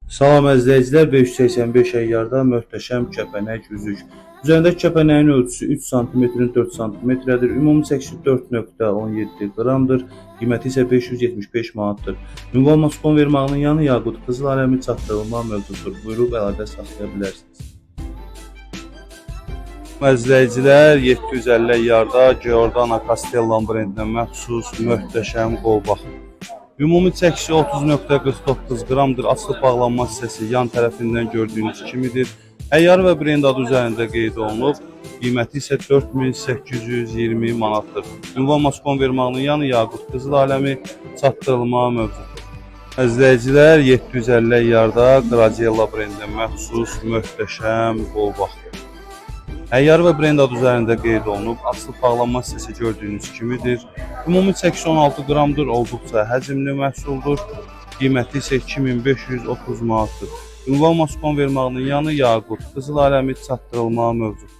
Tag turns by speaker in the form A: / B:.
A: Salam əzləyicilər, 585 əyyarda möhtəşəm kəpənək üzük. Üzərindəki kəpənəyin ölçüsü 3 cm-nin 4 cm-dir. Ümumi çəkisi 4,17 qramdır. Qiyməti isə 575 manatdır. Ünvan Moskon vermağının yanı Yaqut Qızıl Aləmi çatdırılma mövcuddur. Buyurub əlaqə saxlaya bilərsiniz. Əzləyicilər, 750 əyyarda Giordano Castellan brendinə məxsus möhtəşəm qolbaq. Ümumi çəkisi 30,49 qramdır. Açılıb bağlanma hissəsi yan tərəfindən gördüyünüz kimidir. Əyyarı və brend adı üzərində qeyd olunub. Qiyməti isə 4820 manatdır. Ünvan Moskon vermağının yanı Yaqut Qızıl Aləmi çatdırılma mövcuddur. Əzləyicilər, 750 əyyarda Graziella brendinə məxsus möhtəşəm qolbaq. Əyyarı və brend adı üzərində qeyd olunub. Açılıb bağlanma hissəsi gördüyünüz kimidir. Ümumi çəkisi 16 qramdır. Olduqca həcmli məhsuldur. Qiyməti isə 2530 manatdır. Ünvan Moskon vermağının yanı Yaqut Qızıl Aləmi çatdırılma mövcuddur.